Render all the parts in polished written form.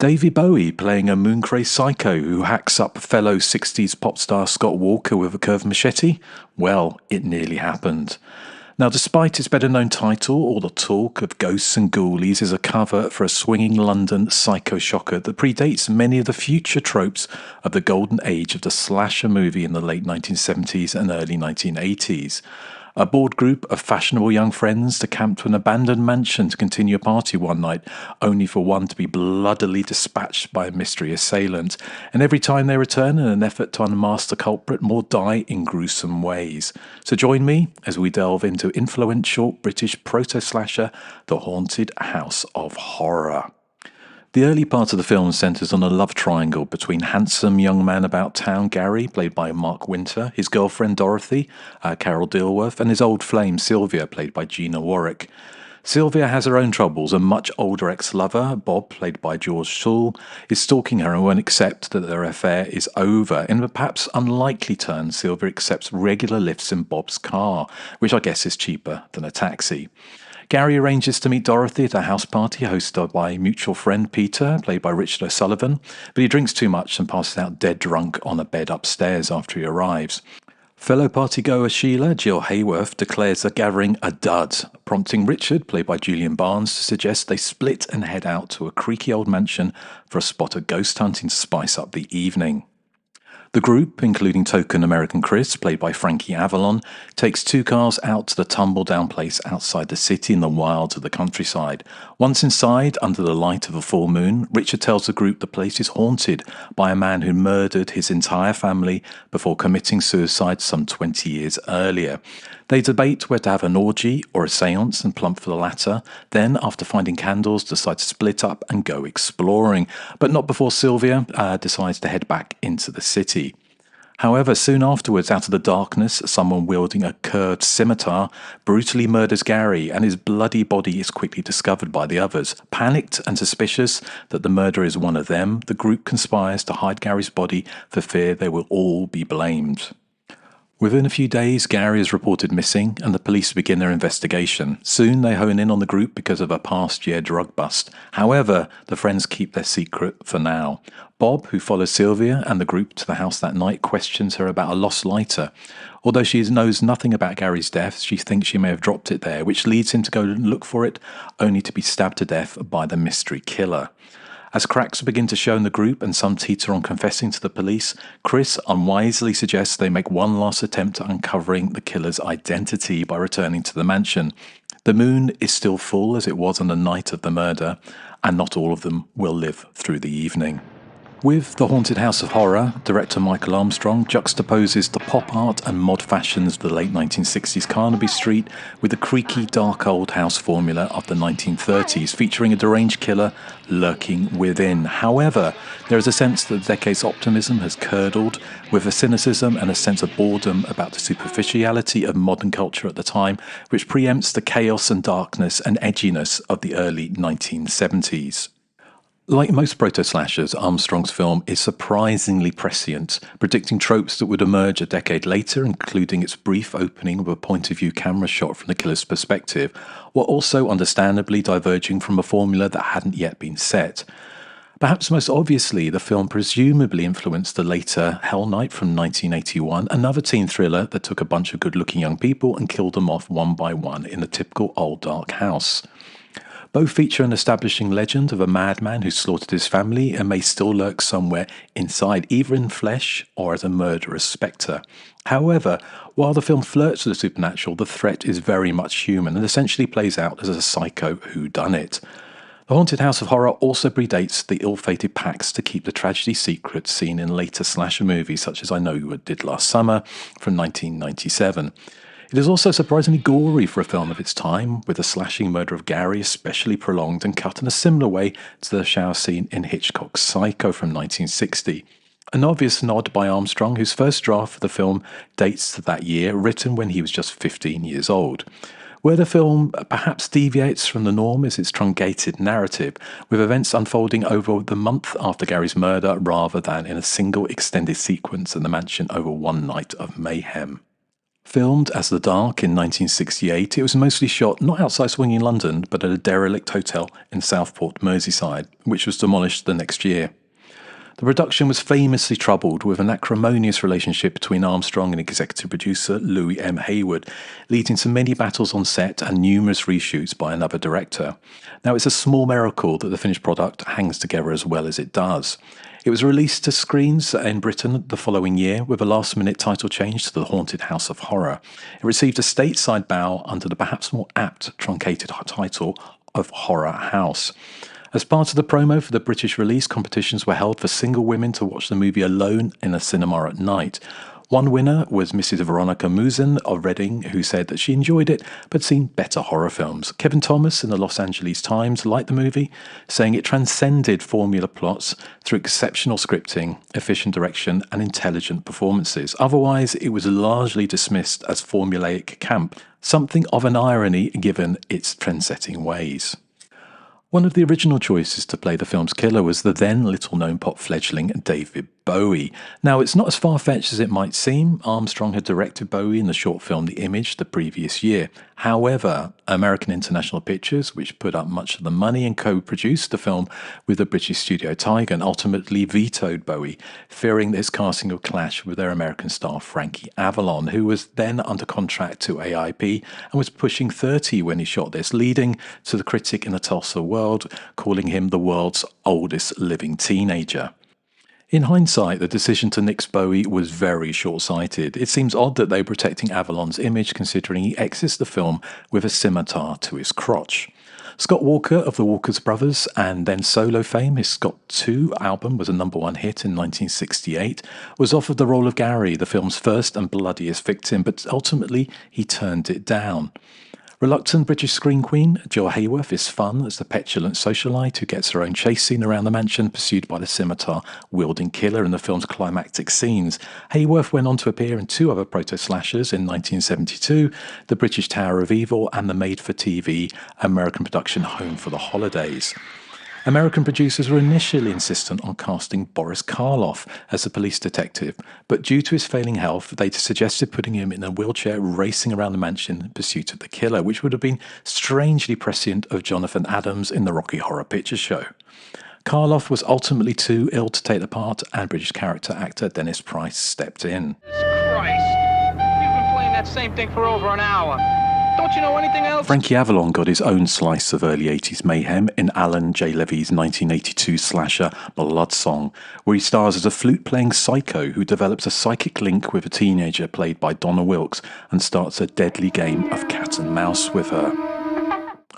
David Bowie playing a mooncrazed psycho who hacks up fellow 60s pop star Scott Walker with a curved machete? Well, it nearly happened. Now, despite its better-known title, all the talk of ghosts and ghoulies is a cover for a swinging London psycho shocker that predates many of the future tropes of the golden age of the slasher movie in the late 1970s and early 1980s. A bored group of fashionable young friends to camp to an abandoned mansion to continue a party one night, only for one to be bloodily dispatched by a mystery assailant, and every time they return in an effort to unmask the culprit, more die in gruesome ways. So join me as we delve into influential British proto-slasher, The Haunted House of Horror. The early part of the film centres on a love triangle between handsome young man about town Gary, played by Mark Winter, his girlfriend Dorothy, Carol Dilworth, and his old flame Sylvia, played by Gina Warwick. Sylvia has her own troubles. A much older ex-lover, Bob, played by George Sewell, is stalking her and won't accept that their affair is over. In a perhaps unlikely turn, Sylvia accepts regular lifts in Bob's car, which I guess is cheaper than a taxi. Gary arranges to meet Dorothy at a house party hosted by mutual friend Peter, played by Richard O'Sullivan, but he drinks too much and passes out dead drunk on a bed upstairs after he arrives. Fellow partygoer Sheila, Jill Haworth, declares the gathering a dud, prompting Richard, played by Julian Barnes, to suggest they split and head out to a creaky old mansion for a spot of ghost hunting to spice up the evening. The group, including token American Chris, played by Frankie Avalon, takes two cars out to the tumble-down place outside the city in the wilds of the countryside. Once inside, under the light of a full moon, Richard tells the group the place is haunted by a man who murdered his entire family before committing suicide some 20 years earlier. They debate whether to have an orgy or a seance and plump for the latter, then, after finding candles, decide to split up and go exploring, but not before Sylvia decides to head back into the city. However, soon afterwards, out of the darkness, someone wielding a curved scimitar brutally murders Gary, and his bloody body is quickly discovered by the others. Panicked and suspicious that the murderer is one of them, the group conspires to hide Gary's body for fear they will all be blamed. Within a few days, Gary is reported missing, and the police begin their investigation. Soon they hone in on the group because of a past year drug bust. However, the friends keep their secret for now. Bob, who follows Sylvia and the group to the house that night, questions her about a lost lighter. Although she knows nothing about Gary's death, she thinks she may have dropped it there, which leads him to go look for it, only to be stabbed to death by the mystery killer. As cracks begin to show in the group and some teeter on confessing to the police, Chris unwisely suggests they make one last attempt at uncovering the killer's identity by returning to the mansion. The moon is still full as it was on the night of the murder, and not all of them will live through the evening. With The Haunted House of Horror, director Michael Armstrong juxtaposes the pop art and mod fashions of the late 1960s Carnaby Street with the creaky, dark old house formula of the 1930s, featuring a deranged killer lurking within. However, there is a sense that the decade's optimism has curdled, with a cynicism and a sense of boredom about the superficiality of modern culture at the time, which preempts the chaos and darkness and edginess of the early 1970s. Like most proto-slashers, Armstrong's film is surprisingly prescient, predicting tropes that would emerge a decade later, including its brief opening with a point-of-view camera shot from the killer's perspective, while also understandably diverging from a formula that hadn't yet been set. Perhaps most obviously, the film presumably influenced the later Hell Night from 1981, another teen thriller that took a bunch of good-looking young people and killed them off one by one in a typical old dark house. Both feature an establishing legend of a madman who slaughtered his family and may still lurk somewhere inside, either in flesh or as a murderous spectre. However, while the film flirts with the supernatural, the threat is very much human and essentially plays out as a psycho whodunit. The Haunted House of Horror also predates the ill-fated pacts to keep the tragedy secret seen in later slasher movies such as I Know You Did Last Summer from 1997. It is also surprisingly gory for a film of its time, with the slashing murder of Gary especially prolonged and cut in a similar way to the shower scene in Hitchcock's Psycho from 1960. An obvious nod by Armstrong, whose first draft for the film dates to that year, written when he was just 15 years old. Where the film perhaps deviates from the norm is its truncated narrative, with events unfolding over the month after Gary's murder rather than in a single extended sequence in the mansion over one night of mayhem. Filmed as The Dark in 1968, it was mostly shot not outside swinging London, but at a derelict hotel in Southport, Merseyside, which was demolished the next year. The production was famously troubled with an acrimonious relationship between Armstrong and executive producer Louis M. Haworth, leading to many battles on set and numerous reshoots by another director. Now, it's a small miracle that the finished product hangs together as well as it does. It was released to screens in Britain the following year with a last-minute title change to The Haunted House of Horror. It received a stateside bow under the perhaps more apt truncated title of Horror House. As part of the promo for the British release, competitions were held for single women to watch the movie alone in a cinema at night. One winner was Mrs. Veronica Musen of Reading, who said that she enjoyed it but seen better horror films. Kevin Thomas in the Los Angeles Times liked the movie, saying it transcended formula plots through exceptional scripting, efficient direction and intelligent performances. Otherwise, it was largely dismissed as formulaic camp, something of an irony given its trend-setting ways. One of the original choices to play the film's killer was the then little-known pop fledgling David Bowie. Now, it's not as far-fetched as it might seem. Armstrong had directed Bowie in the short film The Image the previous year. However, American International Pictures, which put up much of the money and co-produced the film with the British studio Tiger, ultimately vetoed Bowie, fearing that his casting would clash with their American star Frankie Avalon, who was then under contract to AIP and was pushing 30 when he shot this, leading to the critic in the Tulsa world calling him the world's oldest living teenager. In hindsight, the decision to nix Bowie was very short-sighted. It seems odd that they were protecting Avalon's image considering he exits the film with a scimitar to his crotch. Scott Walker of the Walkers Brothers and then solo fame, his Scott II album was a #1 hit in 1968, was offered the role of Gary, the film's first and bloodiest victim, but ultimately he turned it down. Reluctant British screen queen Jill Haworth is fun as the petulant socialite who gets her own chase scene around the mansion pursued by the scimitar-wielding killer in the film's climactic scenes. Haworth went on to appear in 2 other proto-slashers in 1972, The British Tower of Evil and the made-for-TV American production Home for the Holidays. American producers were initially insistent on casting Boris Karloff as the police detective, but due to his failing health, they suggested putting him in a wheelchair racing around the mansion in pursuit of the killer, which would have been strangely prescient of Jonathan Adams in the Rocky Horror Picture Show. Karloff was ultimately too ill to take the part, and British character actor Dennis Price stepped in. Jesus Christ! You've been playing that same thing for over an hour. Don't you know anything else? Frankie Avalon got his own slice of early 80s mayhem in Alan J. Levy's 1982 slasher Blood Song, where he stars as a flute-playing psycho who develops a psychic link with a teenager played by Donna Wilkes and starts a deadly game of cat and mouse with her.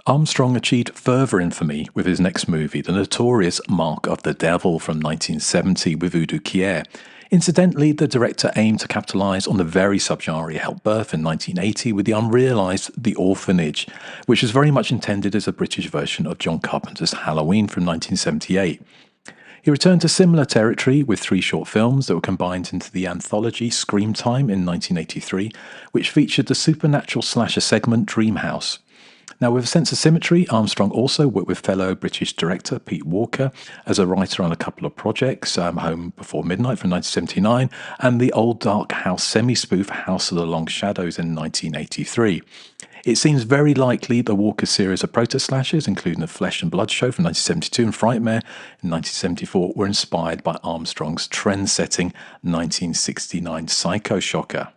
Armstrong achieved further infamy with his next movie, the notorious Mark of the Devil from 1970 with Udo Kier. Incidentally, the director aimed to capitalise on the very subgenre he helped birth in 1980 with the unrealised The Orphanage, which was very much intended as a British version of John Carpenter's Halloween from 1978. He returned to similar territory with 3 short films that were combined into the anthology Scream Time in 1983, which featured the supernatural slasher segment Dream House. Now, with a sense of symmetry, Armstrong also worked with fellow British director Pete Walker as a writer on a couple of projects, Home Before Midnight from 1979 and the old dark house semi-spoof House of the Long Shadows in 1983. It seems very likely the Walker series of proto-slashers, including the Flesh and Blood Show from 1972 and Frightmare in 1974, were inspired by Armstrong's trend-setting 1969 Psycho Shocker.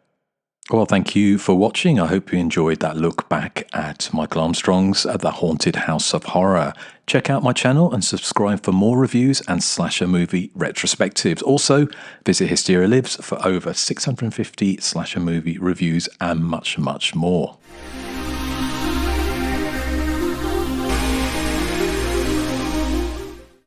Well, thank you for watching. I hope you enjoyed that look back at Michael Armstrong's The Haunted House of Horror. Check out my channel and subscribe for more reviews and slasher movie retrospectives. Also, visit Hysteria Lives for over 650 slasher movie reviews and much, much more.